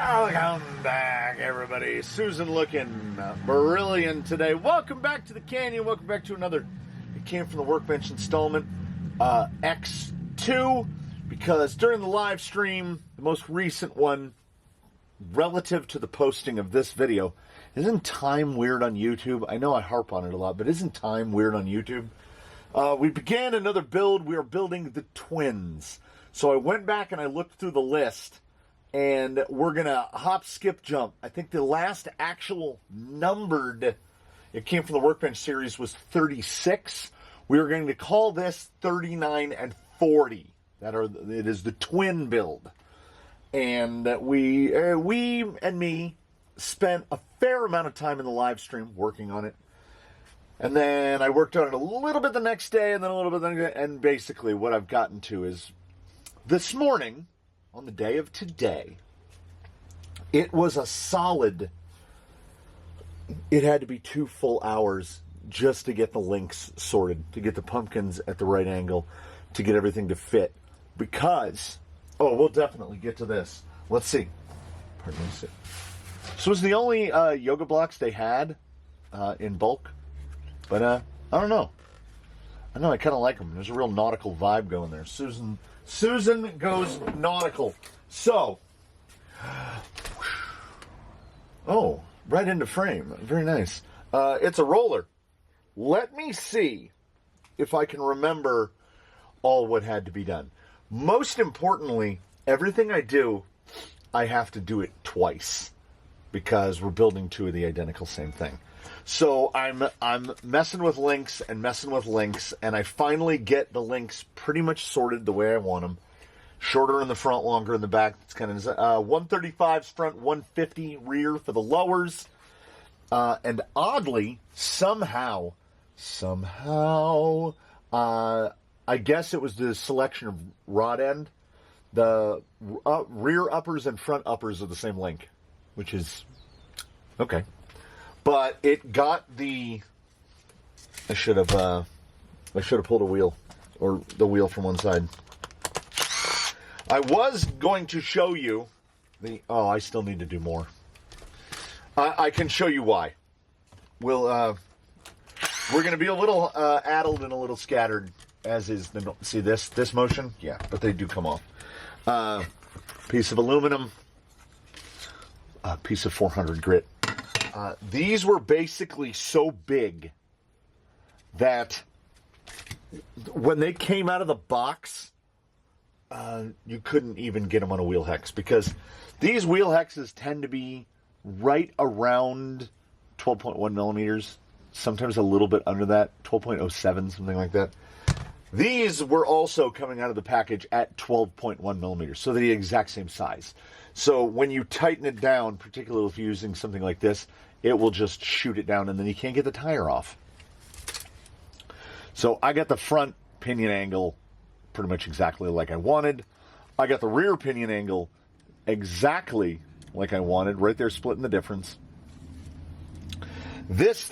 Welcome back, everybody. Susan looking brilliant today. Welcome back to the Canyon. Welcome back to another It Came From the Workbench installment, X2, because during the live stream, the most recent one, relative to the posting of this video, isn't time weird on YouTube? I know I harp on it a lot, but isn't time weird on YouTube? We began another build. We are building the twins. So I went back and I looked through the list, and we're going to hop, skip, jump. I think the last actual numbered It Came From the Workbench series was 36. We are going to call this 39 and 40. It is the twin build. And we and me spent a fair amount of time in the live stream working on it. And then I worked on it a little bit the next day, and then a little bit the next day. And basically what I've gotten to is this morning, on the day of today, it was a solid, it had to be 2 full hours just to get the links sorted, to get the pumpkins at the right angle, to get everything to fit. Because, oh, we'll definitely get to this. Let's see. Pardon me. So it was the only yoga blocks they had in bulk. But I don't know. I know I kind of like them. There's a real nautical vibe going there. Susan goes nautical. So, oh, right into frame. Very nice. It's a roller. Let me see if I can remember all what had to be done. Most importantly, everything I do, I have to do it twice because we're building 2 of the identical same thing. So I'm messing with links, and I finally get the links pretty much sorted the way I want them. Shorter in the front, longer in the back. It's kind of 135's front, 150 rear for the lowers. And oddly, somehow, I guess it was the selection of rod end. The rear uppers and front uppers are the same link, which is okay. But it got the. I should have pulled a wheel, or the wheel from one side. I was going to show you the. Oh, I still need to do more. I can show you why. We're going to be a little addled and a little scattered, as is the. See this motion? Yeah, but they do come off. Piece of aluminum. A piece of 400 grit. These were basically so big that when they came out of the box, you couldn't even get them on a wheel hex, because these wheel hexes tend to be right around 12.1 millimeters, sometimes a little bit under that, 12.07, something like that. These were also coming out of the package at 12.1 millimeters, so they're the exact same size. So when you tighten it down, particularly if you're using something like this, it will just shoot it down, and then you can't get the tire off. So I got the front pinion angle pretty much exactly like I wanted. I got the rear pinion angle exactly like I wanted, right there splitting the difference. This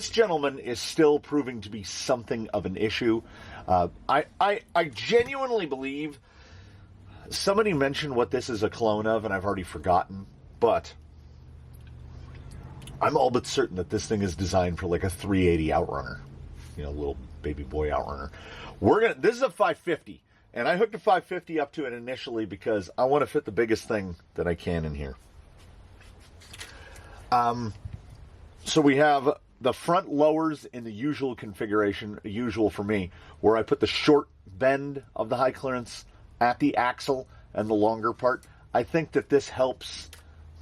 gentleman is still proving to be something of an issue. I genuinely believe somebody mentioned what this is a clone of, and I've already forgotten, but I'm all but certain that this thing is designed for like a 380 outrunner, little baby boy outrunner. This is a 550, and I hooked a 550 up to it initially because I want to fit the biggest thing that I can in here. So we have the front lowers in the usual configuration, usual for me, where I put the short bend of the high clearance at the axle and the longer part. I think that this helps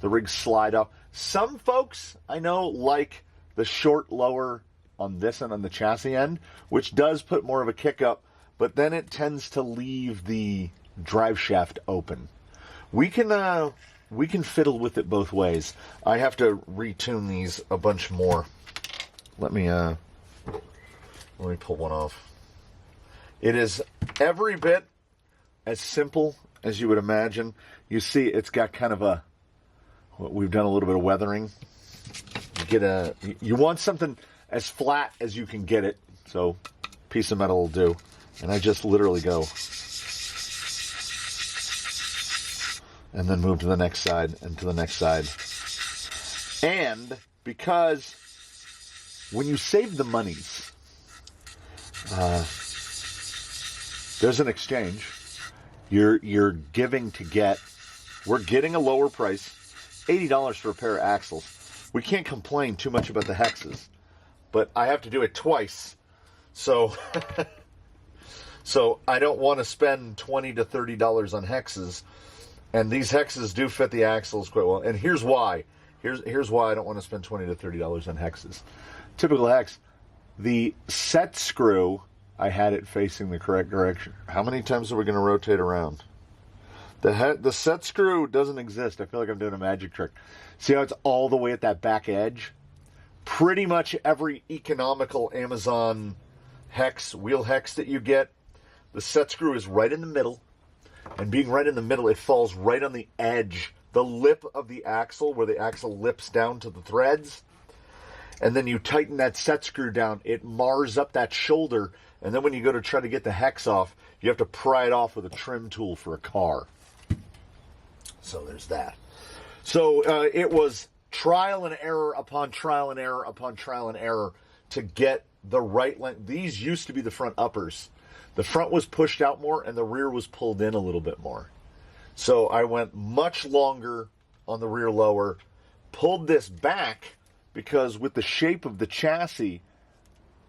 the rig slide up. Some folks I know like the short lower on this and on the chassis end, which does put more of a kick up, but then it tends to leave the drive shaft open. We can fiddle with it both ways. I have to retune these a bunch more. Let me pull one off. It is every bit as simple as you would imagine. You see, it's got kind of we've done a little bit of weathering. You want something as flat as you can get it, so piece of metal will do. And I just literally go and then move to the next side and to the next side. And because when you save the monies, there's an exchange. You're giving to get. We're getting a lower price, $80 for a pair of axles. We can't complain too much about the hexes, but I have to do it twice. So, so I don't want to spend $20 to $30 on hexes, and these hexes do fit the axles quite well. And here's why. Here's why I don't want to spend $20 to $30 on hexes. Typical hex. The set screw, I had it facing the correct direction. How many times are we going to rotate around? The set screw doesn't exist. I feel like I'm doing a magic trick. See how it's all the way at that back edge? Pretty much every economical Amazon hex, wheel hex that you get, the set screw is right in the middle. And being right in the middle, it falls right on the edge, the lip of the axle, where the axle lips down to the threads. And then you tighten that set screw down. It mars up that shoulder. And then when you go to try to get the hex off, you have to pry it off with a trim tool for a car. So there's that. So it was trial and error upon trial and error upon trial and error to get the right length. These used to be the front uppers. The front was pushed out more and the rear was pulled in a little bit more. So I went much longer on the rear lower, pulled this back because with the shape of the chassis,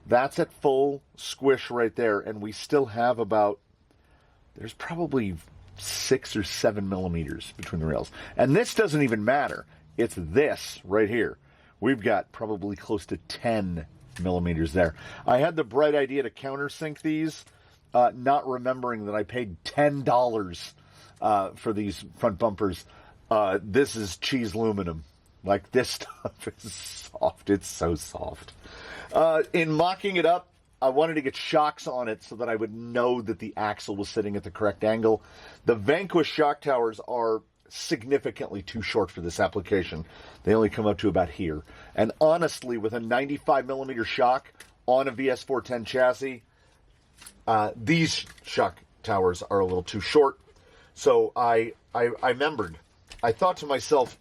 that's at full squish right there. And we still have about, there's probably 6 or 7 millimeters between the rails. And this doesn't even matter. It's this right here. We've got probably close to 10 millimeters there. I had the bright idea to countersink these, not remembering that I paid $10 for these front bumpers. This is cheese aluminum. Like, this stuff is soft. It's so soft. In mocking it up, I wanted to get shocks on it so that I would know that the axle was sitting at the correct angle. The Vanquish shock towers are significantly too short for this application. They only come up to about here. And honestly, with a 95 millimeter shock on a VS410 chassis, these shock towers are a little too short. So I remembered. I thought to myself,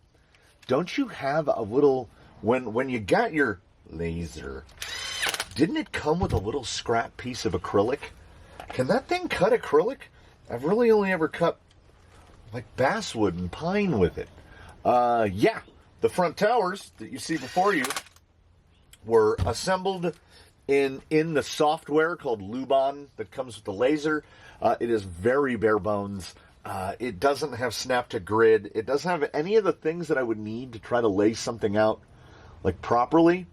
don't you have a little, when you got your laser, didn't it come with a little scrap piece of acrylic? Can that thing cut acrylic? I've really only ever cut like basswood and pine with it. Yeah, the front towers that you see before you were assembled in the software called Lubon that comes with the laser. It is very bare bones. It doesn't have snap to grid. It doesn't have any of the things that I would need to try to lay something out like properly.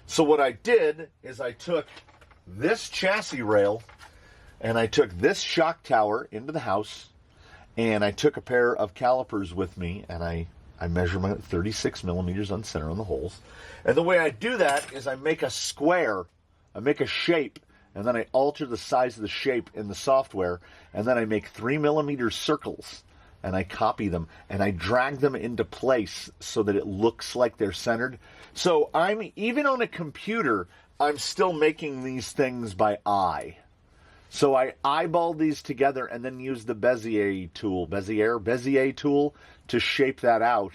So what I did is I took this chassis rail and I took this shock tower into the house and I took a pair of calipers with me and I measure my 36 millimeters on center on the holes. And the way I do that is I make a square, I make a shape, and then I alter the size of the shape in the software, and then I make 3 millimeter circles and I copy them and I drag them into place so that it looks like they're centered. So I'm, even on a computer, I'm still making these things by eye. So I eyeball these together and then use the Bezier tool to shape that out.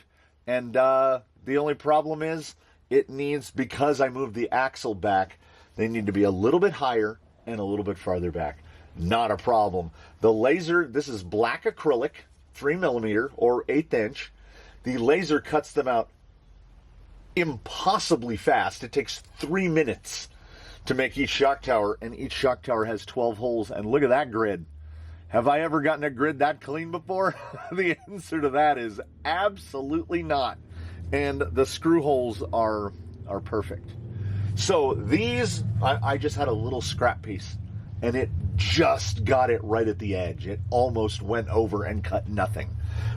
And the only problem is it needs, because I moved the axle back, they need to be a little bit higher and a little bit farther back. Not a problem. The laser, this is black acrylic, 3 millimeter or 1/8 inch. The laser cuts them out impossibly fast. It takes 3 minutes to make each shock tower, and each shock tower has 12 holes. And look at that grid. Have I ever gotten a grid that clean before? The answer to that is absolutely not. And the screw holes are perfect. So these, I just had a little scrap piece, and it just got it right at the edge. It almost went over and cut nothing.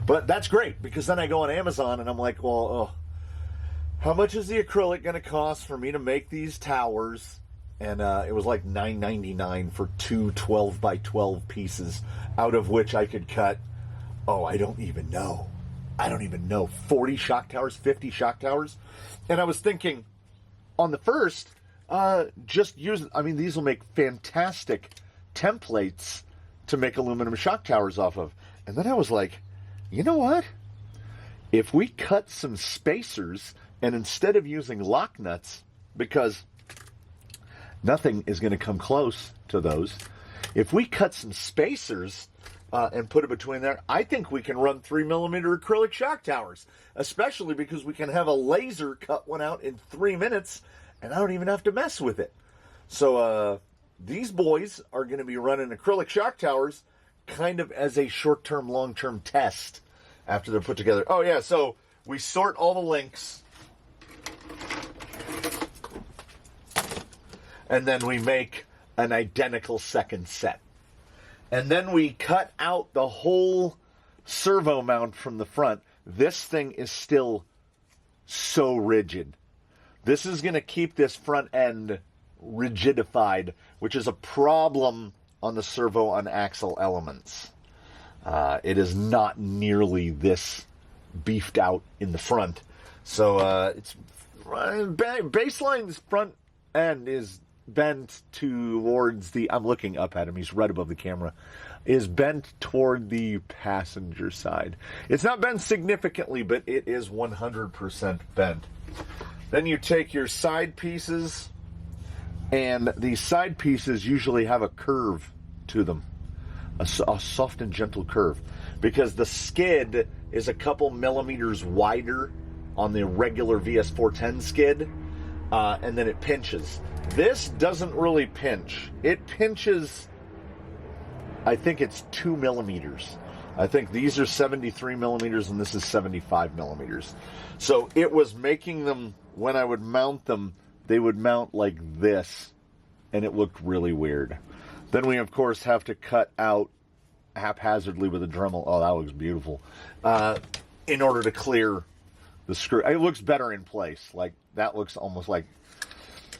But that's great, because then I go on Amazon and I'm like, well, how much is the acrylic going to cost for me to make these towers? And it was like $9.99 for 2 12 by 12 pieces, out of which I could cut, I don't even know, 40 shock towers, 50 shock towers. And I was thinking, on the first, just use, these will make fantastic templates to make aluminum shock towers off of. And then I was like, you know what? If we cut some spacers, and instead of using lock nuts, because nothing is going to come close to those, if we cut some spacers and put it between there, I think we can run 3mm acrylic shock towers, especially because we can have a laser cut one out in 3 minutes, and I don't even have to mess with it. So these boys are going to be running acrylic shock towers kind of as a short-term, long-term test after they're put together. Oh, yeah, so we sort all the links, and then we make an identical second set. And then we cut out the whole servo mount from the front. This thing is still so rigid. This is going to keep this front end rigidified, which is a problem on the servo on axle elements. It is not nearly this beefed out in the front. So it's baseline's front end is bent towards the, I'm looking up at him, he's right above the camera, is bent toward the passenger side. It's not bent significantly, but it is 100% bent. Then you take your side pieces, and these side pieces usually have a curve to them, a soft and gentle curve, because the skid is a couple millimeters wider on the regular VS410 skid, and then it pinches. This doesn't really pinch. It pinches, I think it's 2 millimeters. I think these are 73 millimeters and this is 75 millimeters. So it was making them, when I would mount them, they would mount like this, and it looked really weird. Then we, of course, have to cut out haphazardly with a Dremel. Oh, that looks beautiful. In order to clear the screw. It looks better in place. Like, that looks almost like,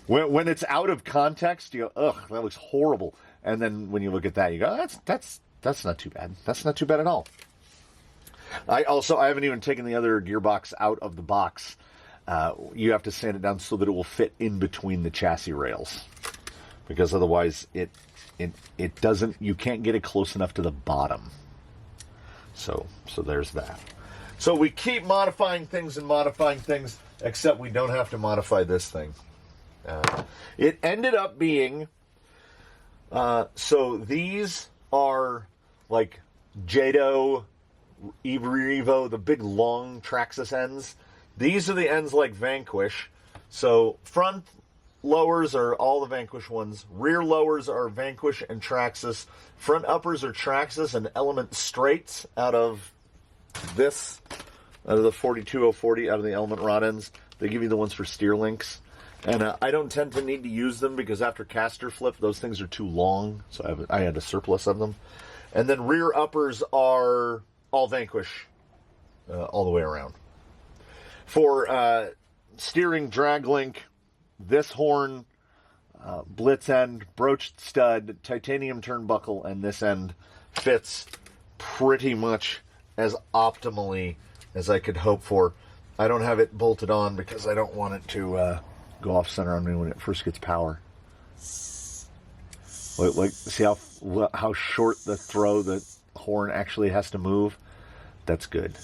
when it's out of context, you go, ugh, that looks horrible. And then when you look at that, you go, that's not too bad. That's not too bad at all. I haven't even taken the other gearbox out of the box. You have to sand it down so that it will fit in between the chassis rails, because otherwise it doesn't, you can't get it close enough to the bottom. So there's that. So we keep modifying things, except we don't have to modify this thing. It ended up being, so these are like Jado, Evo, the big long Traxxas ends. These are the ends like Vanquish. So front lowers are all the Vanquish ones. Rear lowers are Vanquish and Traxxas. Front uppers are Traxxas and Element straights out of this, out of the 42040, out of the Element rod ends. They give you the ones for steer links. And I don't tend to need to use them because after caster flip, those things are too long. So I had a surplus of them. And then rear uppers are all Vanquish all the way around. For steering drag link, this horn, blitz end, broached stud, titanium turnbuckle, and this end fits pretty much as optimally as I could hope for. I don't have it bolted on because I don't want it to go off center on me when it first gets power. Like, see how short the throw the horn actually has to move? That's good.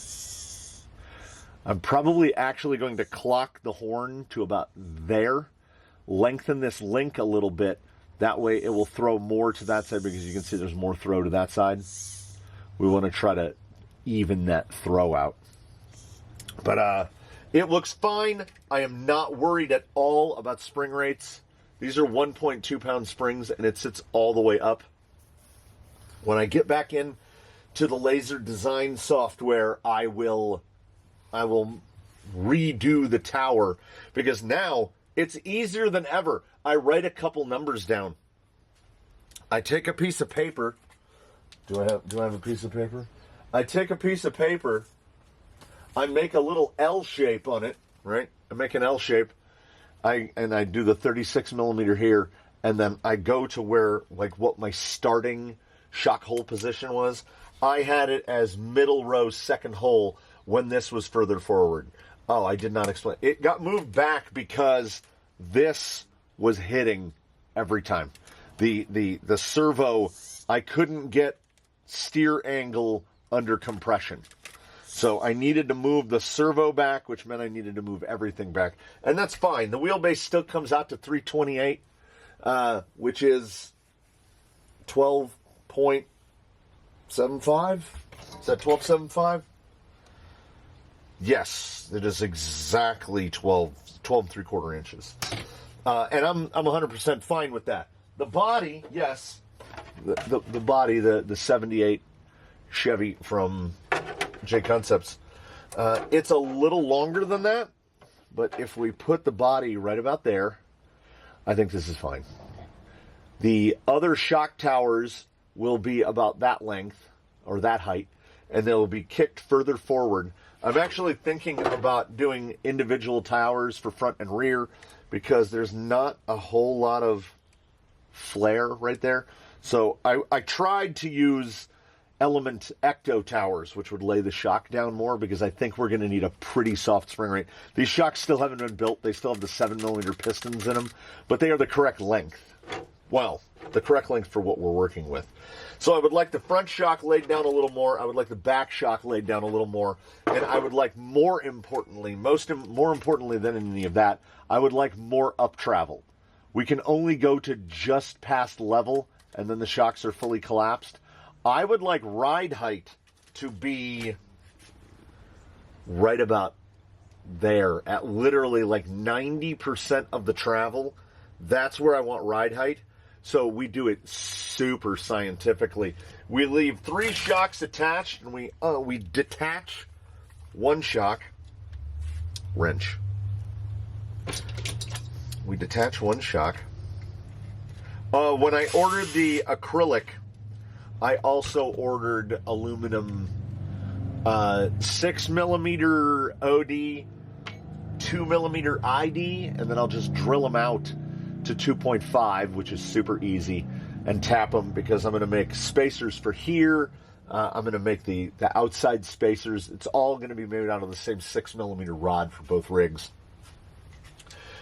I'm probably actually going to clock the horn to about there, lengthen this link a little bit. That way it will throw more to that side because you can see there's more throw to that side. We want to try to even that throw out. But it looks fine. I am not worried at all about spring rates. These are 1.2 pound springs and it sits all the way up. When I get back in to the laser design software, I will redo the tower because now it's easier than ever. I write a couple numbers down. I take a piece of paper. Do I have a piece of paper? I take a piece of paper. I make a little L shape on it, right? I make an L shape. I do the 36 millimeter here, and then I go to where, like, what my starting shock hole position was. I had it as middle row, second hole when this was further forward. Oh, I did not explain. It got moved back because this was hitting every time. The servo, I couldn't get steer angle under compression. So I needed to move the servo back, which meant I needed to move everything back. And that's fine. The wheelbase still comes out to 328, which is 12.75. Is that 12.75? Yes, it is exactly 12 and 3/4 inches. And I'm 100% fine with that. The body, yes, the body, the 78 Chevy from J Concepts, it's a little longer than that, but if we put the body right about there, I think this is fine. The other shock towers will be about that length, or that height, and they'll be kicked further forward. I'm actually thinking about doing individual towers for front and rear because there's not a whole lot of flare right there. So I tried to use Element Ecto towers, which would lay the shock down more, because I think we're going to need a pretty soft spring rate. These shocks still haven't been built. They still have the 7mm pistons in them, but they are the correct length. Well, the correct length for what we're working with. So I would like the front shock laid down a little more. I would like the back shock laid down a little more. And I would like, more importantly than any of that, I would like more up travel. We can only go to just past level, and then the shocks are fully collapsed. I would like ride height to be right about there, at literally like 90% of the travel. That's where I want ride height. So we do it super scientifically. We leave 3 shocks attached, and we detach 1 shock. Wrench. We detach 1 shock. When I ordered the acrylic, I also ordered aluminum 6mm OD, 2mm ID, and then I'll just drill them out to 2.5, which is super easy, and tap them, because I'm going to make spacers for here. I'm going to make the outside spacers. It's all going to be made out of the same 6mm rod for both rigs.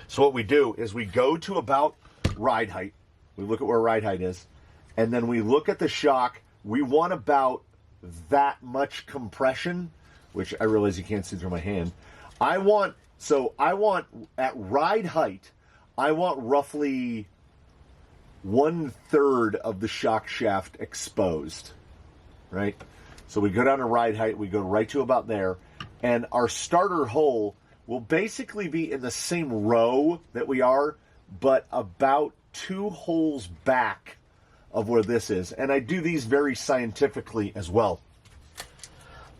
So what we do is we go to about ride height. We look at where ride height is, and then we look at the shock. We want about that much compression, which I realize you can't see through my hand. I want at ride height, I want roughly 1/3 of the shock shaft exposed, right? So we go down to ride height, we go right to about there, and our starter hole will basically be in the same row that we are, but about 2 holes back of where this is. And I do these very scientifically as well.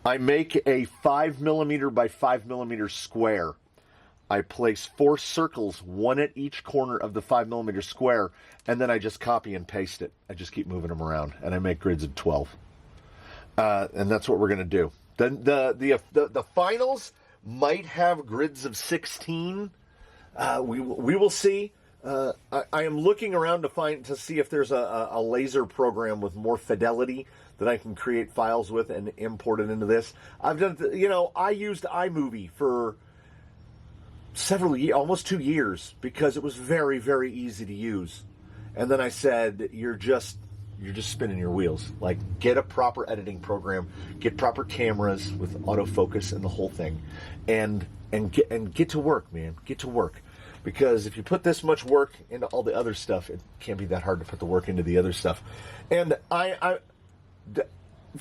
I make a 5mm by 5mm square. I place 4 circles, 1 at each corner of the 5mm square, and then I just copy and paste it. I just keep moving them around, and I make grids of 12. And that's what we're going to do. Then the finals might have grids of 16. We will see. I am looking around to see if there's a laser program with more fidelity that I can create files with and import it into this. I've done, I used iMovie for several years, almost 2 years, because it was very, very easy to use. And then I said, you're just spinning your wheels. Like, get a proper editing program, get proper cameras with autofocus and the whole thing, and get to work, man. Get to work. Because if you put this much work into all the other stuff, it can't be that hard to put the work into the other stuff. And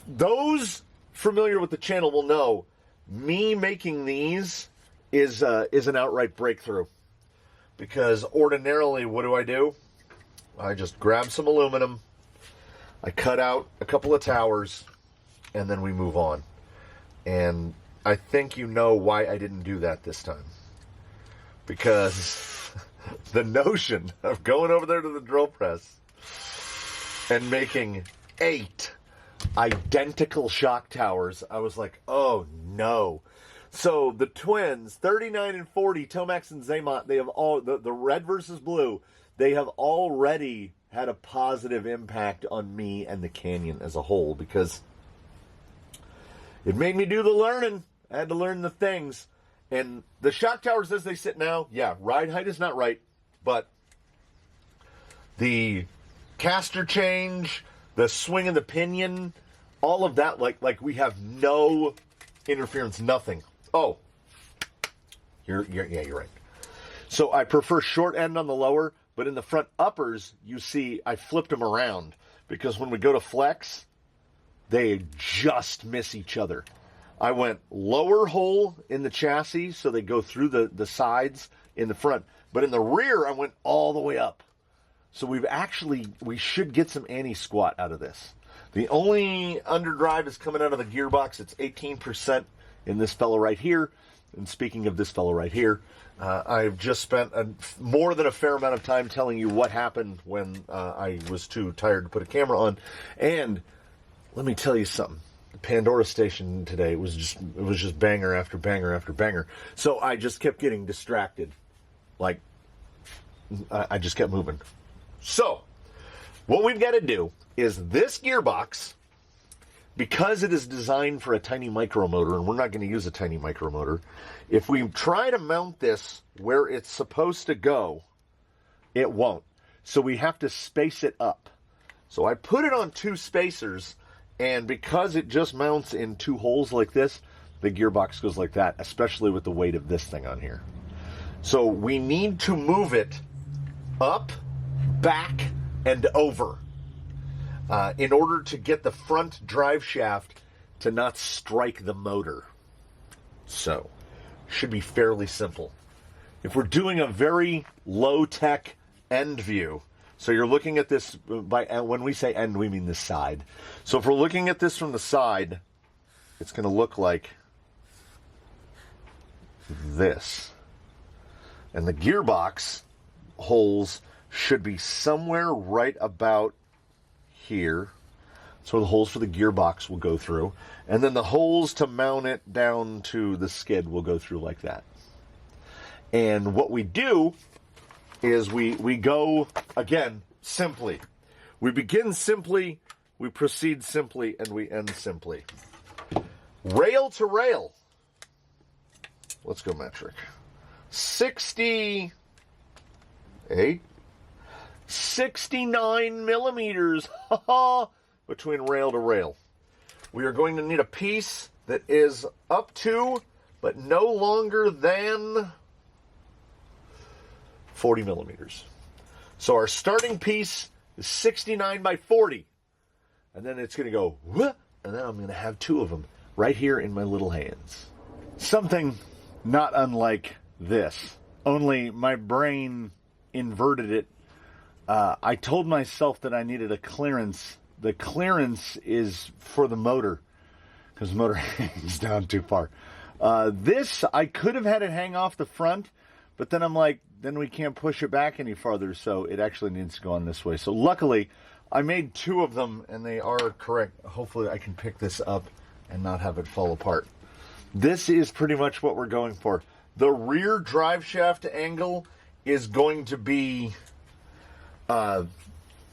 those familiar with the channel will know, me making these is an outright breakthrough. Because ordinarily, what do? I just grab some aluminum, I cut out a couple of towers, and then we move on. And I think you know why I didn't do that this time. Because the notion of going over there to the drill press and making 8 identical shock towers, I was like, oh no. So the twins, 39 and 40, Tomax and Zaymont, they have all, the red versus blue, they have already had a positive impact on me and the Canyon as a whole, because it made me do the learning. I had to learn the things. And the shock towers as they sit now, yeah, ride height is not right, but the caster change, the swing of the pinion, all of that, like we have no interference, nothing. Oh, you're right. So I prefer short end on the lower, but in the front uppers, you see I flipped them around because when we go to flex, they just miss each other. I went lower hole in the chassis, so they go through the sides in the front. But in the rear, I went all the way up. So we should get some anti-squat out of this. The only underdrive is coming out of the gearbox. It's 18% in this fellow right here. And speaking of this fellow right here, I've just spent more than a fair amount of time telling you what happened when I was too tired to put a camera on. And let me tell you something. The Pandora station today was just banger after banger after banger. So I just kept getting distracted. Like, I just kept moving. So, what we've got to do is this gearbox, because it is designed for a tiny micro motor, and we're not going to use a tiny micro motor, if we try to mount this where it's supposed to go, it won't. So we have to space it up. So I put it on 2 spacers, and because it just mounts in 2 holes like this, the gearbox goes like that, especially with the weight of this thing on here. So we need to move it up, back, and over in order to get the front drive shaft to not strike the motor. So, should be fairly simple. If we're doing a very low-tech end view, so you're looking at this, when we say end, we mean this side. So if we're looking at this from the side, it's going to look like this. And the gearbox holes should be somewhere right about here. So the holes for the gearbox will go through. And then the holes to mount it down to the skid will go through like that. And what we do is we go, again, simply. We begin simply, we proceed simply, and we end simply. Rail to rail. Let's go metric. 68, 69 millimeters between rail to rail. We are going to need a piece that is up to, but no longer than 40 millimeters. So our starting piece is 69 by 40. And then it's going to go, whoop, and then I'm going to have 2 of them right here in my little hands. Something not unlike this, only my brain inverted it. I told myself that I needed a clearance. The clearance is for the motor, because the motor hangs down too far. This, I could have had it hang off the front, but then I'm like, then we can't push it back any farther, so it actually needs to go on this way. So luckily, I made 2 of them, and they are correct. Hopefully I can pick this up and not have it fall apart. This is pretty much what we're going for. The rear drive shaft angle is going to be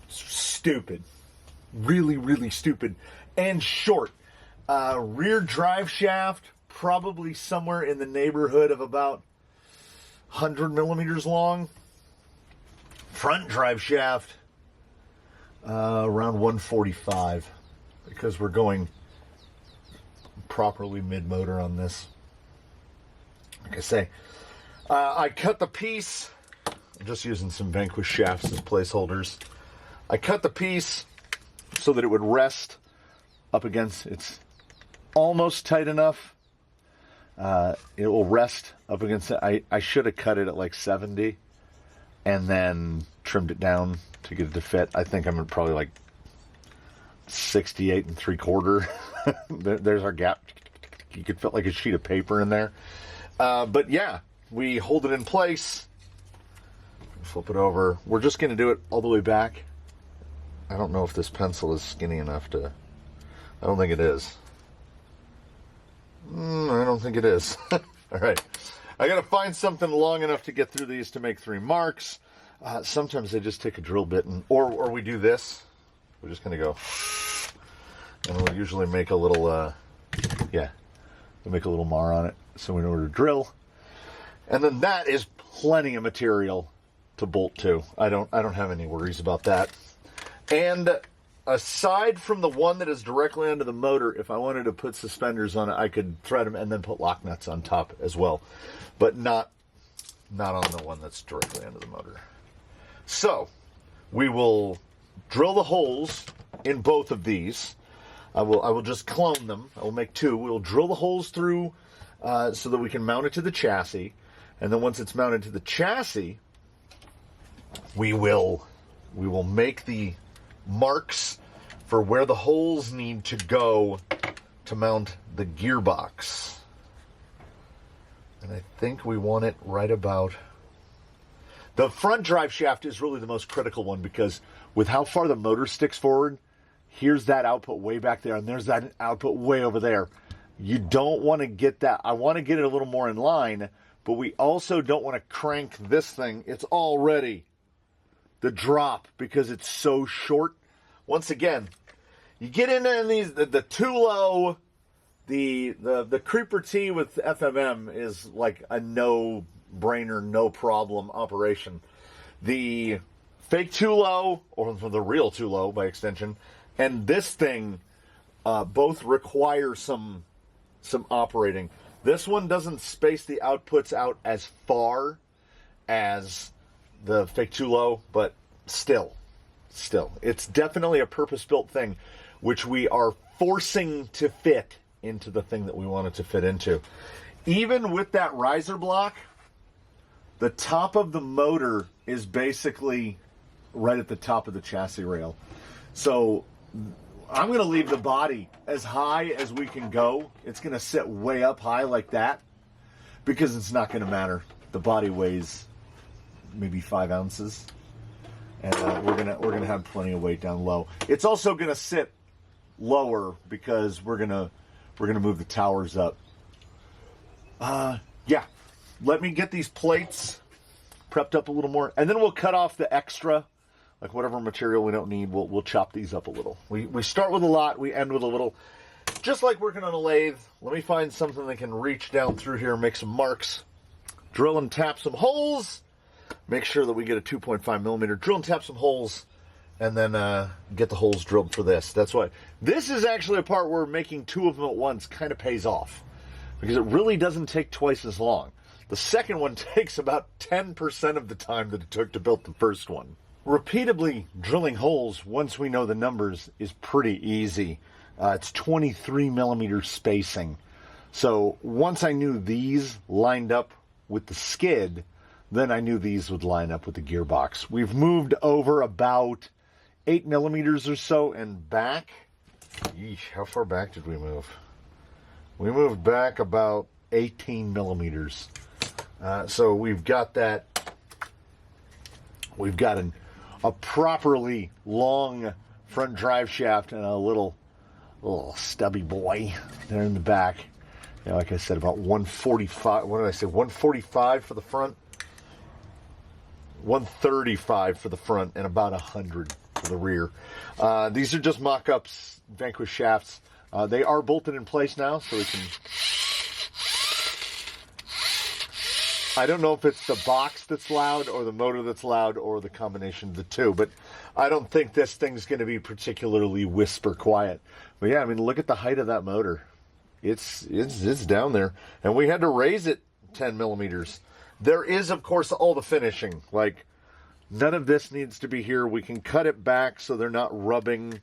stupid. Really, really stupid. And short. Rear drive shaft, probably somewhere in the neighborhood of about 100 millimeters long. Front drive shaft, around 145. Because we're going properly mid-motor on this. Like I say, I cut the piece. I'm just using some Vanquish shafts as placeholders. I cut the piece so that it would rest up against, it's almost tight enough. It will rest up against it. I should have cut it at like 70 and then trimmed it down to get it to fit. I think I'm at probably like 68 3/4. There's our gap. You could fit like a sheet of paper in there. But yeah, we hold it in place. Flip it over. We're just going to do it all the way back. I don't know if this pencil is skinny enough to... I don't think it is. I don't think it is. All right. I got to find something long enough to get through these to make 3 marks. Sometimes I just take a drill bit and... Or we do this. We're just going to go... And we'll usually make a little... we'll make a little mar on it so we know where to drill. And then that is plenty of material to bolt to. I don't have any worries about that. And aside from the one that is directly under the motor, if I wanted to put suspenders on it, I could thread them and then put lock nuts on top as well. But not on the one that's directly under the motor. So, we will drill the holes in both of these. I will just clone them. I will make two. We'll drill the holes through so that we can mount it to the chassis. And then once it's mounted to the chassis, we will make the marks for where the holes need to go to mount the gearbox. And I think we want it right about... The front drive shaft is really the most critical one, because with how far the motor sticks forward, here's that output way back there, and there's that output way over there. You don't want to get that. I want to get it a little more in line, but we also don't want to crank this thing. It's already the drop because it's so short. Once again, you get into these, the too low, the Creeper T with FMM is like a no-brainer, no-problem operation. The fake too low, or the real too low by extension, and this thing both require some operating. This one doesn't space the outputs out as far as the fake too low, but still, it's definitely a purpose-built thing, which we are forcing to fit into the thing that we want it to fit into. Even with that riser block, the top of the motor is basically right at the top of the chassis rail. So I'm going to leave the body as high as we can go. It's going to sit way up high like that because it's not going to matter. The body weighs maybe 5 ounces, and we're gonna have plenty of weight down low. It's also going to sit lower because we're gonna move the towers up. Yeah, let me get these plates prepped up a little more, and then we'll cut off the extra. Like whatever material we don't need, we'll chop these up a little. We start with a lot, we end with a little. Just like working on a lathe, let me find something that can reach down through here and make some marks. Drill and tap some holes. Make sure that we get a 2.5 millimeter. Drill and tap some holes, and then get the holes drilled for this. That's why. This is actually a part where making two of them at once kind of pays off, because it really doesn't take twice as long. The second one takes about 10% of the time that it took to build the first one. Repeatedly drilling holes, once we know the numbers, is pretty easy. It's 23 millimeter spacing. So once I knew these lined up with the skid, then I knew these would line up with the gearbox. We've moved over about 8 millimeters or so and back. Yeesh, how far back did we move? We moved back about 18 millimeters. So we've got that. We've got a properly long front drive shaft and a little stubby boy there in the back. You know, like I said, about 145. What did I say? 145 for the front, 135 for the front, and about 100 for the rear. These are just mock-ups, Vanquish shafts. They are bolted in place now, so we can... I don't know if it's the box that's loud or the motor that's loud or the combination of the two, but I don't think this thing's going to be particularly whisper quiet. But yeah, I mean, look at the height of that motor. It's down there, and we had to raise it 10 millimeters. There is, of course, all the finishing. Like, none of this needs to be here. We can cut it back so they're not rubbing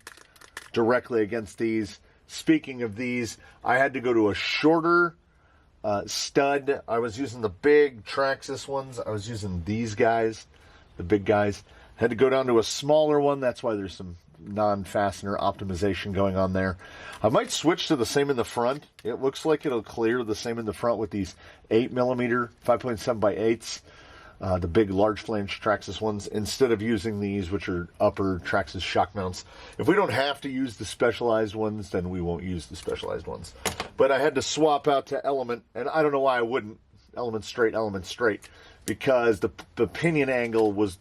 directly against these. Speaking of these, I had to go to a shorter stud. I was using the big Traxxas ones. I was using these guys, the big guys. Had to go down to a smaller one. That's why there's some non-fastener optimization going on there. I might switch to the same in the front. It looks like it'll clear the same in the front with these 8 millimeter 5.7 by 8s, the big large flange Traxxas ones, instead of using these, which are upper Traxxas shock mounts. If we don't have to use the specialized ones, then we won't use the specialized ones. But I had to swap out to Element, and I don't know why I wouldn't. Element straight, because the pinion angle was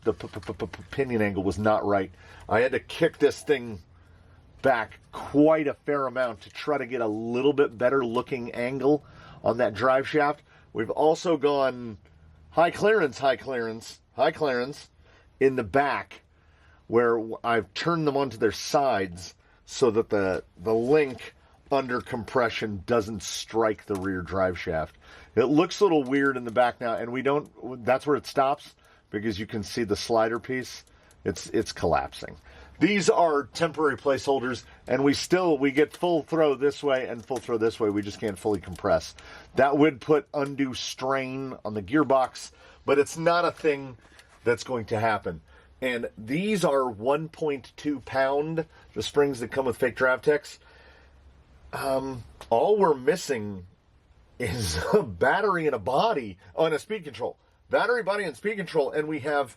not right. I had to kick this thing back quite a fair amount to try to get a little bit better looking angle on that drive shaft. We've also gone high clearance in the back where I've turned them onto their sides so that the link under compression doesn't strike the rear drive shaft. It looks a little weird in the back now, and that's where it stops, because you can see the slider piece. It's collapsing. These are temporary placeholders, and we get full throw this way and full throw this way. We just can't fully compress. That would put undue strain on the gearbox, but it's not a thing that's going to happen. And these are 1.2 pound, the springs that come with fake Dravtex. All we're missing is a battery and a body on a speed control. Battery, body, and speed control, and we have...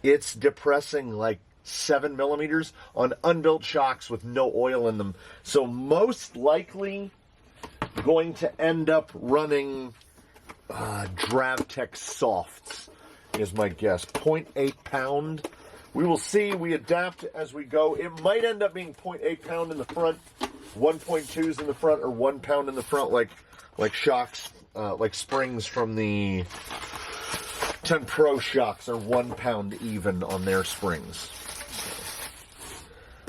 It's depressing like 7 millimeters on unbuilt shocks with no oil in them. So most likely going to end up running Dravtex softs is my guess. 0.8 pound. We will see. We adapt as we go. It might end up being 0.8 pound in the front, 1.2s in the front, or 1 pound in the front, like shocks, like springs from the 10 Pro shocks are 1 pound even on their springs.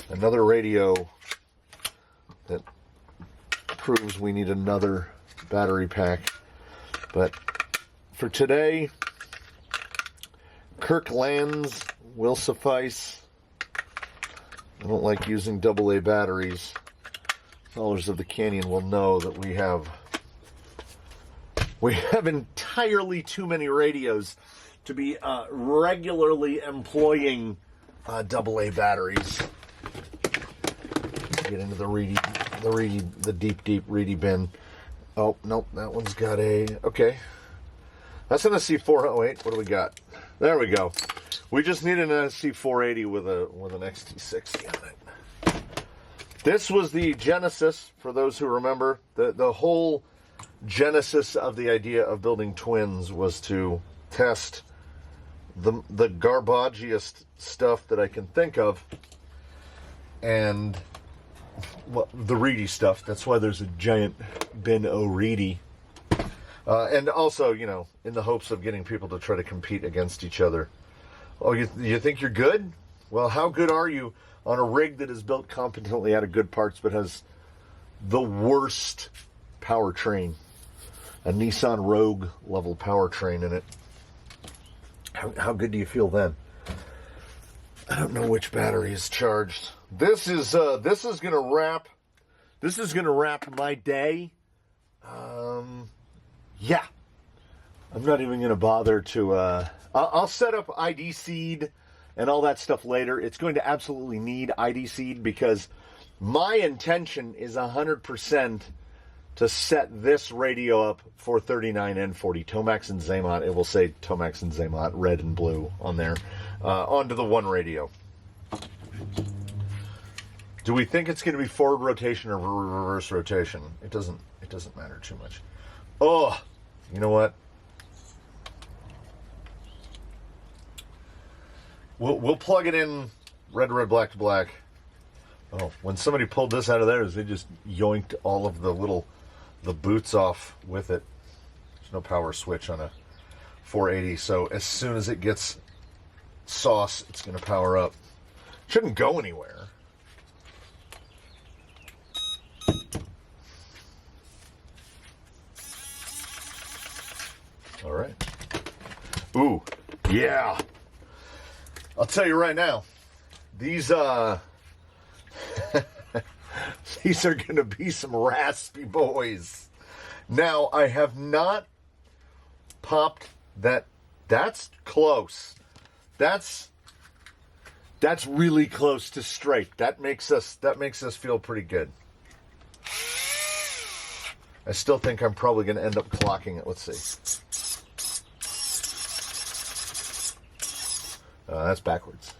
Another radio that proves we need another battery pack. But for today, Kirkland's will suffice. I don't like using AA batteries. Followers of the Canyon will know that we have entirely too many radios to be regularly employing AA batteries. Get into the deep reedy bin. Oh, nope, that one's got okay. That's an SC4. Oh, wait, what do we got? There we go. We just need an SC480 with an XT60 on it. This was the genesis, for those who remember. The whole genesis of the idea of building twins was to test the garbagiest stuff that I can think of, and the reedy stuff. That's why there's a giant bin o reedy. And also, in the hopes of getting people to try to compete against each other. Oh, you think you're good? Well, how good are you on a rig that is built competently out of good parts but has the worst powertrain? A Nissan Rogue level powertrain in it. How good do you feel then? I don't know which battery is charged. This is gonna wrap my day. Yeah. I'm not even gonna bother to I'll set up ID seed and all that stuff later. It's going to absolutely need ID seed, because my intention is 100% to set this radio up for 39 and 40 Tomax and Zaymot. It will say Tomax and Zaymot, red and blue on there, onto the one radio. Do we think it's going to be forward rotation or reverse rotation? It doesn't matter too much. Oh, you know what? We'll plug it in red to red, black to black. Oh, when somebody pulled this out of theirs, they just yoinked all of the boots off with it. There's no power switch on a 480, so as soon as it gets sauce, it's going to power up. Shouldn't go anywhere. All right. Ooh, yeah. I'll tell you right now, these these are going to be some raspy boys. Now, I have not popped that. That's close. That's really close to straight. That makes us feel pretty good. I still think I'm probably going to end up clocking it. Let's see. That's backwards.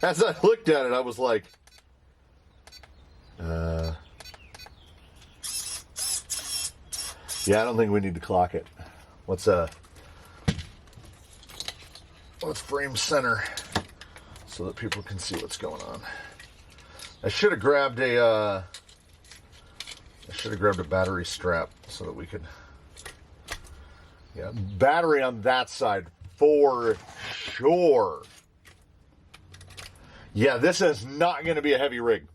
As I looked at it, I was like, yeah, I don't think we need to clock it. Let's frame center so that people can see what's going on. I should have grabbed a battery strap so that we could. Yeah, battery on that side for sure. Yeah, this is not going to be a heavy rig.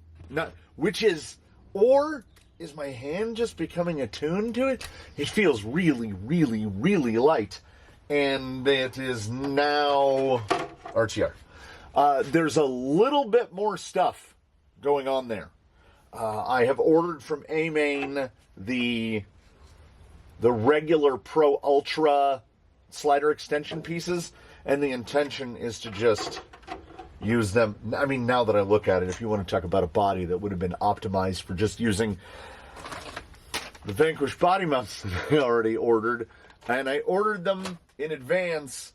Or is my hand just becoming attuned to it? It feels really, really, really light. And it is now RTR. There's a little bit more stuff going on there. I have ordered from A-Main the regular Pro Ultra slider extension pieces, and the intention is to just use them. I mean, now that I look at it, if you want to talk about a body that would have been optimized for just using the Vanquish body mounts that I already ordered, and I ordered them in advance,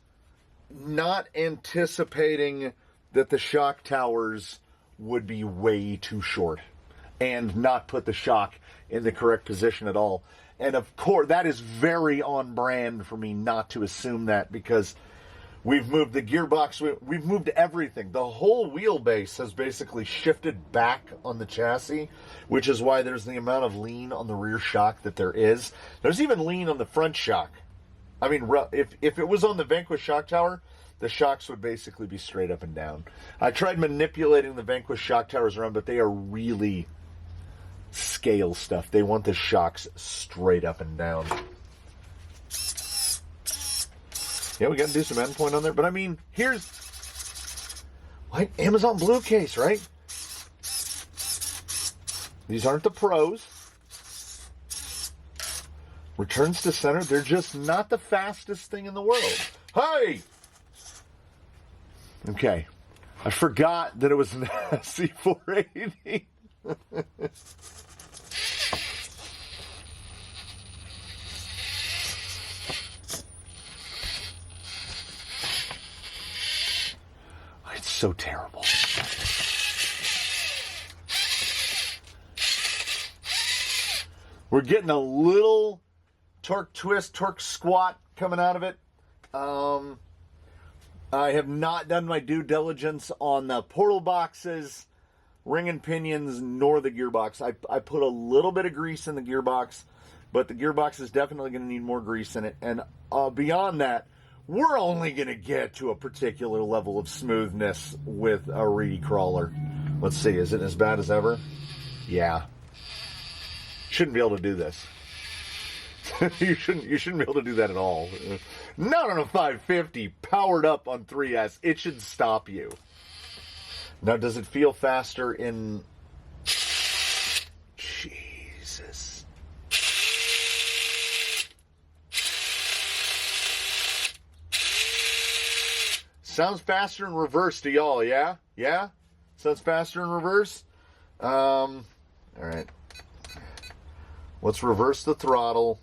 not anticipating that the shock towers would be way too short and not put the shock in the correct position at all. And of course, that is very on brand for me not to assume that, because we've moved the gearbox, we've moved everything. The whole wheelbase has basically shifted back on the chassis, which is why there's the amount of lean on the rear shock that there is. There's even lean on the front shock. I mean, if it was on the Vanquish shock tower, the shocks would basically be straight up and down. I tried manipulating the Vanquish shock towers around, but they are really scale stuff. They want the shocks straight up and down. Yeah, we got to do some endpoint on there. But I mean, here's like Amazon Blue case, right? These aren't the pros. Returns to center. They're just not the fastest thing in the world. Hey! Okay. I forgot that it was an SC480. It's so terrible. We're getting a little torque twist, torque squat coming out of it. I have not done my due diligence on the portal boxes, ring and pinions, nor the gearbox. I put a little bit of grease in the gearbox, but the gearbox is definitely going to need more grease in it. And beyond that, we're only going to get to a particular level of smoothness with a reedy crawler. Let's see, is it as bad as ever? Yeah. Shouldn't be able to do this. You shouldn't be able to do that at all. Not on a 550 powered up on 3S. It should stop you. Now, does it feel faster in... Jesus. Sounds faster in reverse to y'all, yeah? Yeah? Sounds faster in reverse? All right. Let's reverse the throttle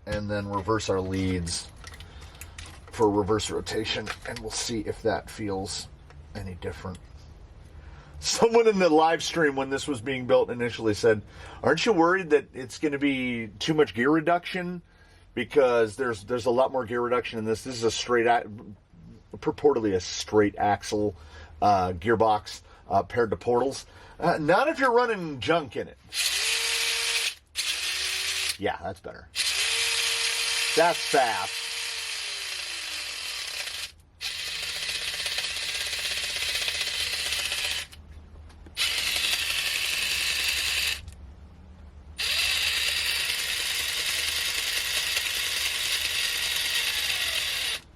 and then reverse our leads for reverse rotation, and we'll see if that feels any different. Someone in the live stream when this was being built initially said, aren't you worried that it's going to be too much gear reduction? Because there's a lot more gear reduction in this. This is purportedly a straight axle gearbox paired to portals. Not if you're running junk in it. Yeah, that's better. That's fast.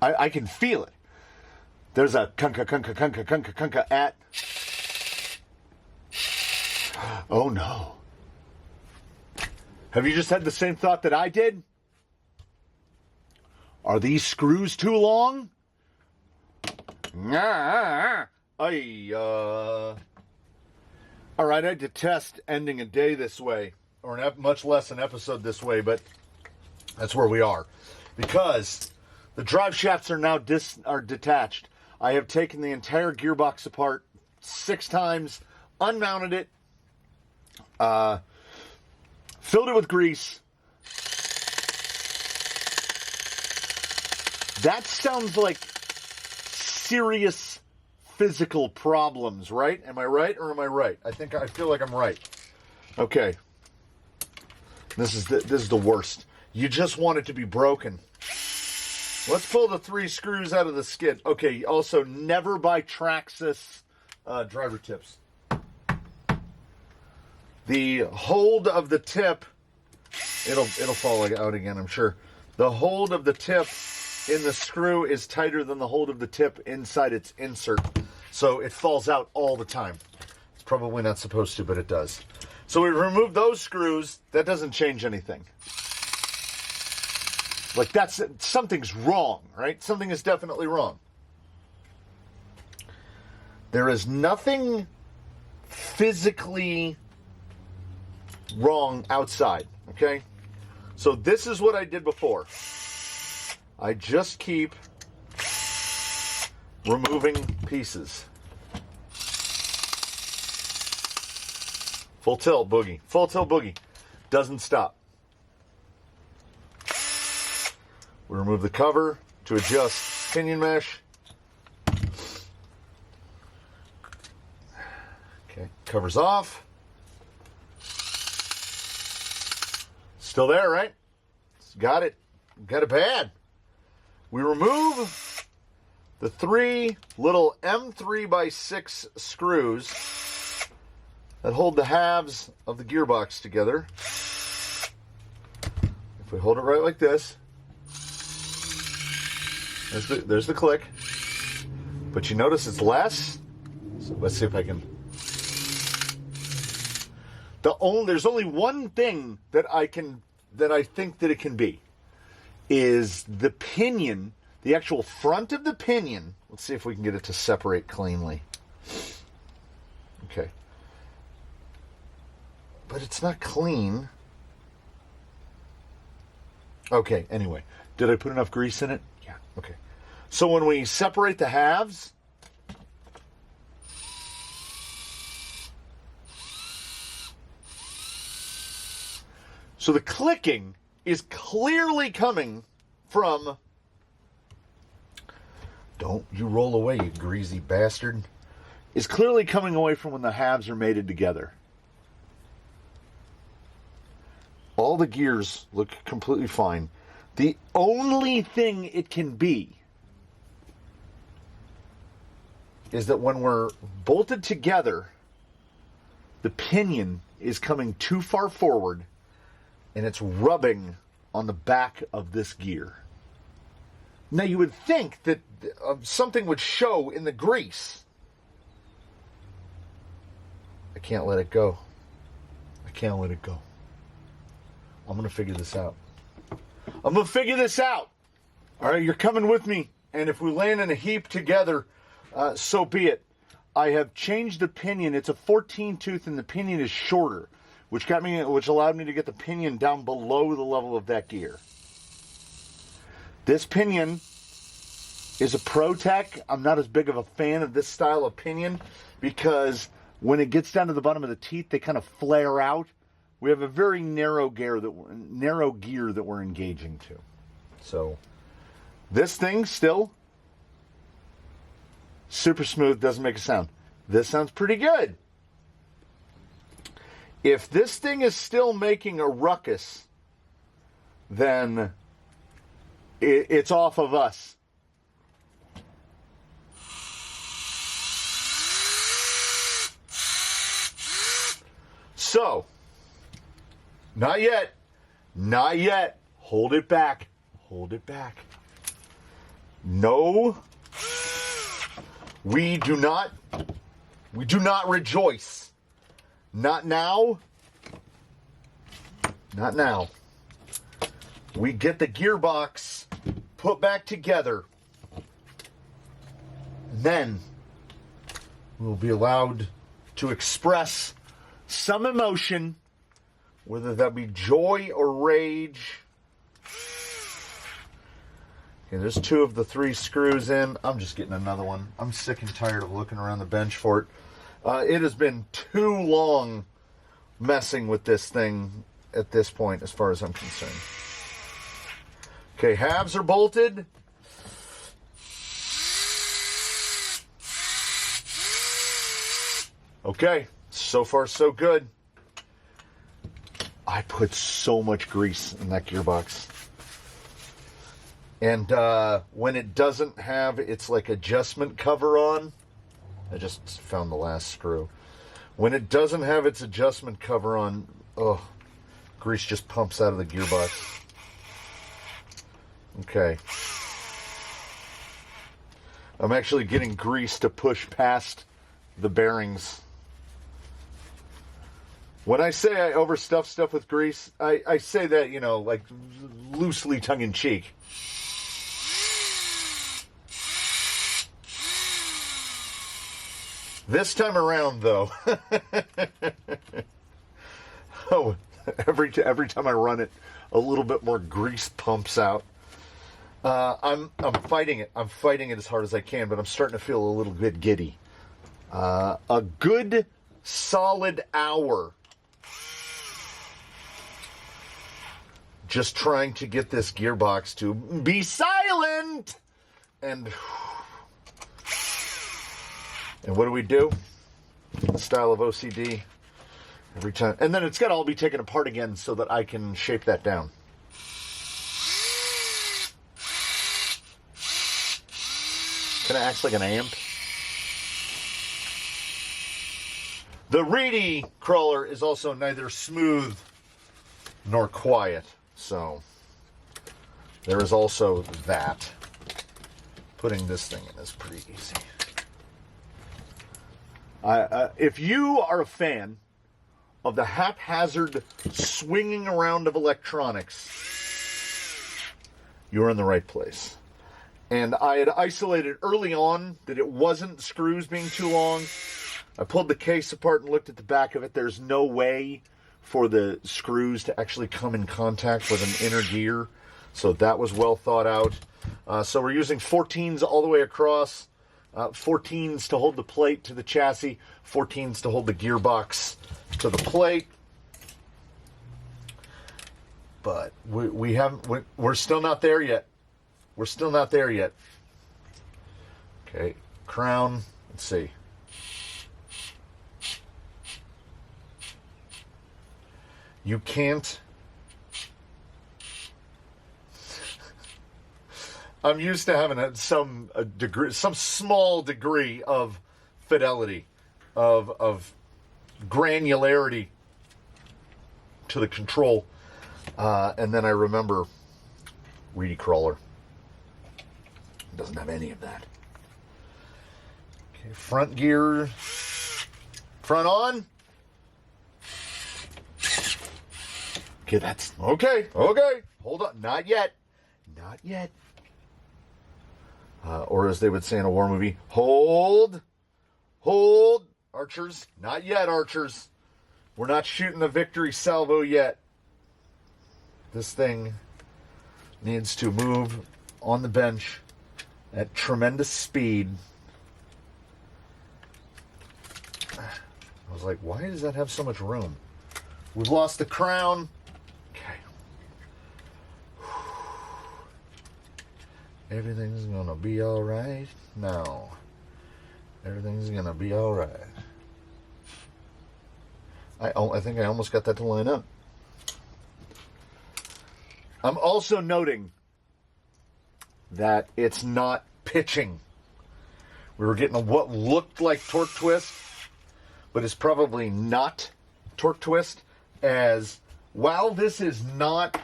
I can feel it. There's a kunka at. Oh no. Have you just had the same thought that I did? Are these screws too long? All right, I detest ending a day this way, or much less an episode this way, but that's where we are. Because the drive shafts are now detached. I have taken the entire gearbox apart 6 times, unmounted it, filled it with grease. That sounds like serious physical problems, right? Am I right or am I right? I feel like I'm right. Okay. This is the worst. You just want it to be broken. Let's pull the 3 screws out of the skid. Okay, also never buy Traxxas driver tips. The hold of the tip, it'll fall out again, I'm sure. The hold of the tip in the screw is tighter than the hold of the tip inside its insert. So it falls out all the time. It's probably not supposed to, but it does. So we remove those screws. That doesn't change anything. Like something's wrong, right? Something is definitely wrong. There is nothing physically wrong outside, okay? So this is what I did before. I just keep removing pieces. Full tilt boogie. Full tilt boogie. Doesn't stop. We remove the cover to adjust pinion mesh. Okay, cover's off. Still there, right? Got it. Got it bad. We remove the 3 little M3x6 screws that hold the halves of the gearbox together. If we hold it right like this, there's the click. But you notice it's less. So let's see if I can. There's only one thing that I think that it can be, is the pinion, the actual front of the pinion. Let's see if we can get it to separate cleanly. Okay. But it's not clean. Okay, anyway. Did I put enough grease in it? Yeah, okay. So when we separate the halves, so the clicking is clearly coming from, don't you roll away, you greasy bastard, is clearly coming away from when the halves are mated together. All the gears look completely fine. The only thing it can be is that when we're bolted together, the pinion is coming too far forward and it's rubbing on the back of this gear. Now you would think that something would show in the grease. I can't let it go. I can't let it go. I'm going to figure this out. I'm going to figure this out. All right, you're coming with me. And if we land in a heap together, so be it. I have changed the pinion. It's a 14 tooth and the pinion is shorter, which allowed me to get the pinion down below the level of that gear. This pinion is a ProTech. I'm not as big of a fan of this style of pinion because when it gets down to the bottom of the teeth, they kind of flare out. We have a very narrow gear that we're engaging to. So this thing still super smooth, doesn't make a sound. This sounds pretty good. If this thing is still making a ruckus, then it's off of us. So, not yet. Not yet. Hold it back. Hold it back. No. We do not rejoice. Not now. Not now. We get the gearbox put back together. Then we'll be allowed to express some emotion, whether that be joy or rage. Okay, there's 2 of the 3 screws in. I'm just getting another one. I'm sick and tired of looking around the bench for it. It has been too long messing with this thing at this point, as far as I'm concerned. Okay, halves are bolted. Okay, so far so good. I put so much grease in that gearbox. And when it doesn't have its like adjustment cover on, I just found the last screw. When it doesn't have its adjustment cover on, oh, grease just pumps out of the gearbox. Okay. I'm actually getting grease to push past the bearings. When I say I overstuff stuff with grease, I say that, you know, like loosely tongue-in-cheek. This time around, though, oh, every time I run it, a little bit more grease pumps out. I'm fighting it. I'm fighting it as hard as I can, but I'm starting to feel a little bit giddy. A good solid hour just trying to get this gearbox to be silent. And what do we do? In the style of OCD, every time. And then it's got to all be taken apart again so that I can shape that down. Kind of acts like an amp. The Reedy crawler is also neither smooth nor quiet. So there is also that. Putting this thing in is pretty easy. If you are a fan of the haphazard swinging around of electronics, you're in the right place. And I had isolated early on that it wasn't screws being too long. I pulled the case apart and looked at the back of it. There's no way for the screws to actually come in contact with an inner gear. So that was well thought out. So we're using 14s all the way across. 14s to hold the plate to the chassis. 14s to hold the gearbox to the plate. But we're still not there yet. We're still not there yet. Okay, crown. Let's see. You can't. I'm used to having some small degree of fidelity, of granularity to the control, and then I remember Reedy crawler. It doesn't have any of that. Okay, front gear, front on. Okay, that's okay. Okay, hold on, not yet, not yet. Or as they would say in a war movie, hold, archers, not yet, archers. We're not shooting the victory salvo yet. This thing needs to move on the bench at tremendous speed. I was like, why does that have so much room? We've lost the crown. Okay. Everything's gonna be all right. No. Everything's gonna be all right. I think I almost got that to line up. I'm also noting that it's not pitching. We were getting what looked like torque twist, but it's probably not torque twist, as while this is not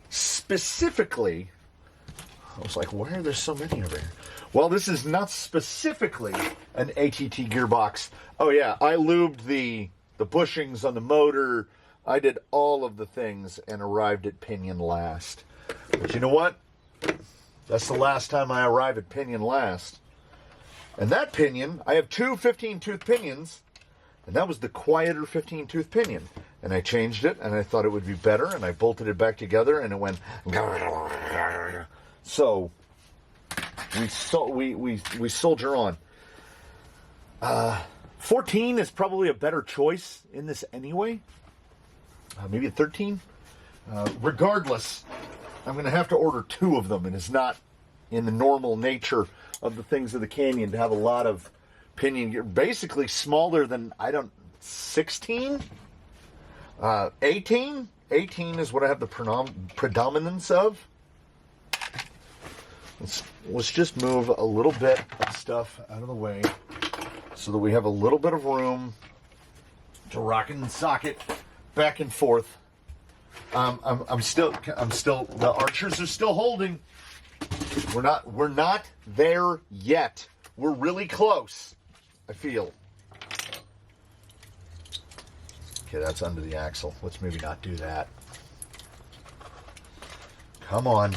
specifically, I was like, why are there so many over here? Well, this is not specifically an ATT gearbox. Oh yeah, I lubed the bushings on the motor. I did all of the things and arrived at pinion last. But you know what? That's the last time I arrive at pinion last. And that pinion, I have two 15-tooth pinions, and that was the quieter 15-tooth pinion. And I changed it, and I thought it would be better, and I bolted it back together, and it went. So we soldier on. 14 is probably a better choice in this anyway. Maybe a 13. Regardless, I'm going to have to order two of them, and it's not in the normal nature of the things of the Canyon to have a lot of pinion gear. Basically smaller than, 16? 18? 18 is what I have the predominance of. let's just move a little bit of stuff out of the way so that we have a little bit of room to rock and sock it back and forth. I'm still, the archers are still holding. We're not there yet. We're really close, I feel. Okay, that's under the axle. Let's maybe not do that. Come on.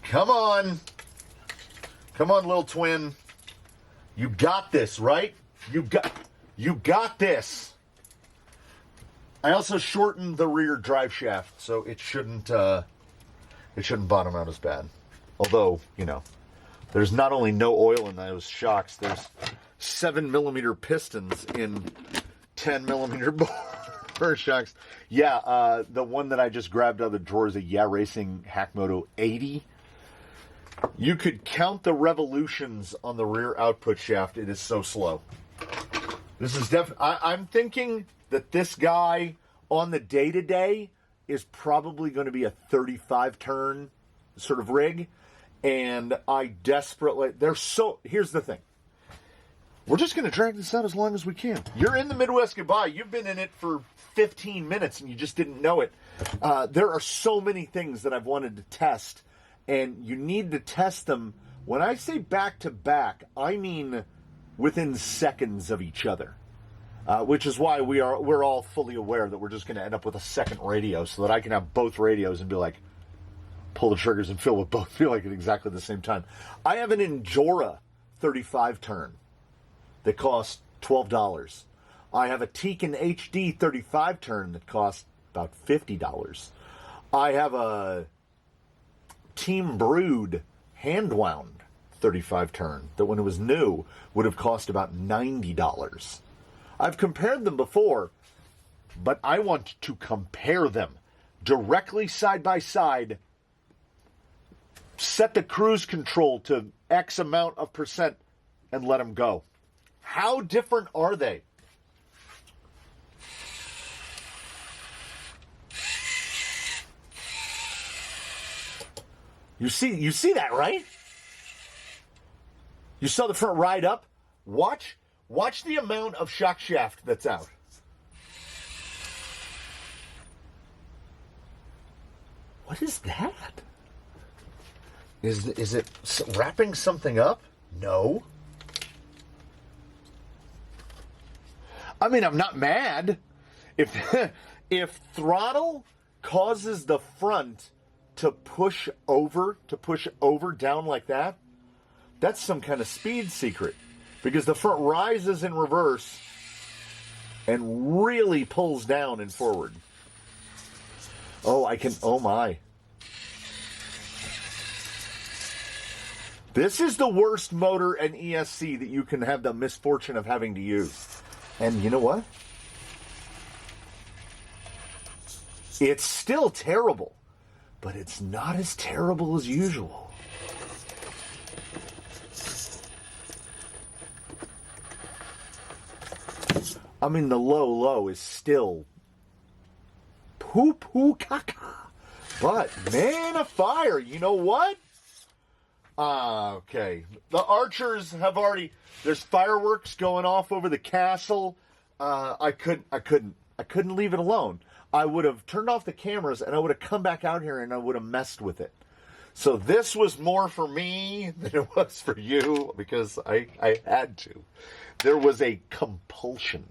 Come on. Come on, little twin. You got this, right? You got this. I also shortened the rear drive shaft, so it shouldn't bottom out as bad. Although, you know, there's not only no oil in those shocks, there's 7mm pistons in 10mm bore shocks. Yeah, the one that I just grabbed out of the drawer is a Yeah Racing Hackmoto 80. You could count the revolutions on the rear output shaft. It is so slow. This is definitely... I'm thinking that this guy on the day-to-day is probably going to be a 35-turn sort of rig. And I desperately... Here's the thing. We're just going to drag this out as long as we can. You're in the Midwest Goodbye. You've been in it for 15 minutes and you just didn't know it. There are so many things that I've wanted to test. And you need to test them. When I say back-to-back, I mean within seconds of each other. Which is why we're all fully aware that we're just going to end up with a second radio so that I can have both radios and be like, pull the triggers and feel like at exactly the same time. I have an Endura 35-turn that costs $12. I have a Tekin HD 35-turn that costs about $50. I have a Team Brood hand-wound 35-turn that when it was new would have cost about $90. I've compared them before, but I want to compare them directly side by side. Set the cruise control to X amount of percent and let them go. How different are they? You see that, right? You saw the front ride up? Watch the amount of shock shaft that's out. What is that? Is it wrapping something up? No. I mean, I'm not mad. If throttle causes the front to push over down like that, that's some kind of speed secret. Because the front rises in reverse and really pulls down and forward. Oh my. This is the worst motor and ESC that you can have the misfortune of having to use. And you know what? It's still terrible, but it's not as terrible as usual. I mean, the low is still poo-poo caca. But, man of fire, you know what? Okay. The archers have already... There's fireworks going off over the castle. I couldn't leave it alone. I would have turned off the cameras and I would have come back out here and I would have messed with it. So this was more for me than it was for you because I had to. There was a compulsion.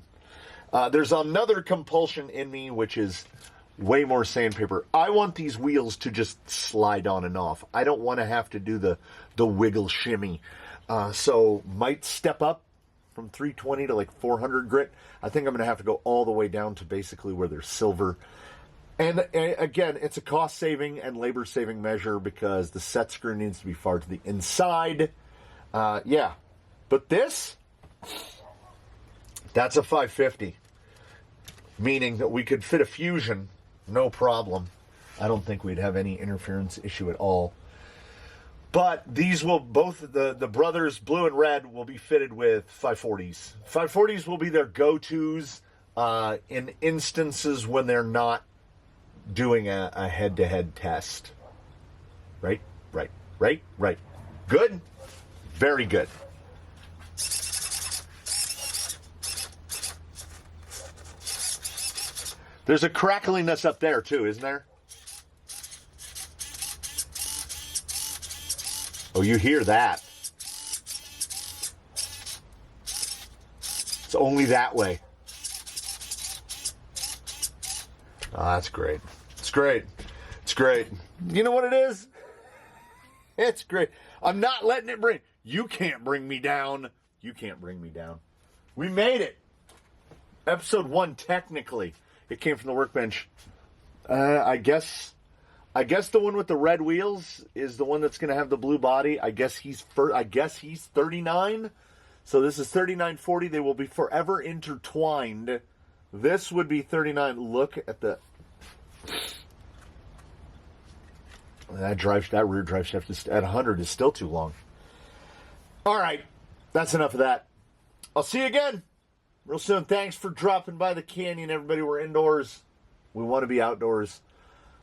There's another compulsion in me, which is way more sandpaper. I want these wheels to just slide on and off. I don't want to have to do the wiggle shimmy. So might step up from 320 to like 400 grit. I think I'm going to have to go all the way down to basically where there's silver. And again, it's a cost-saving and labor-saving measure because the set screw needs to be far to the inside. Yeah. But this, that's a 550. Meaning that we could fit a Fusion, no problem. I don't think we'd have any interference issue at all. But these will both, the brothers, blue and red, will be fitted with 540s. 540s will be their go-tos in instances when they're not doing a head-to-head test. Right. Good? Very good. There's a crackliness up there too, isn't there? Oh, you hear that. It's only that way. Oh, that's great. It's great. It's great. You know what it is? It's great. I'm not letting it bring... You can't bring me down. You can't bring me down. We made it. Episode 1, technically. It came from the workbench. I guess the one with the red wheels is the one that's going to have the blue body. I guess he's 39. So this is 3940. They will be forever intertwined. This would be 39. Look at the... That rear drive shaft is, at 100 is still too long. All right. That's enough of that. I'll see you again real soon. Thanks for dropping by the canyon, everybody. We're indoors. We want to be outdoors.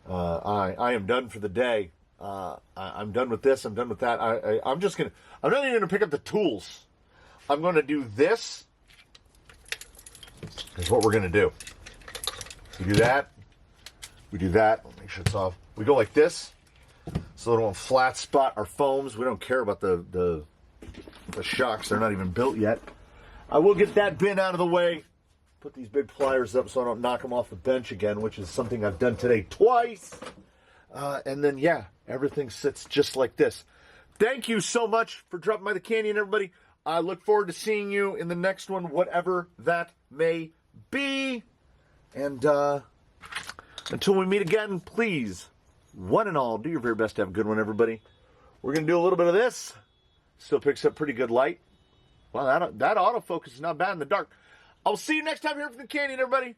I am done for the day. I'm done with this. I'm done with that. I'm not even going to pick up the tools. I'm going to do this. Is what we're going to do. We do that. We do that. I'll make sure it's off. We go like this. So they don't flat spot our foams. We don't care about the shocks. They're not even built yet. I will get that bin out of the way. Put these big pliers up so I don't knock them off the bench again, which is something I've done today twice. And then, yeah, everything sits just like this. Thank you so much for dropping by the canyon, everybody. I look forward to seeing you in the next one, whatever that may be. And until we meet again, please, one and all, do your very best to have a good one, everybody. We're going to do a little bit of this. Still picks up pretty good light. Well, that autofocus is not bad in the dark. I'll see you next time here from the canyon, everybody.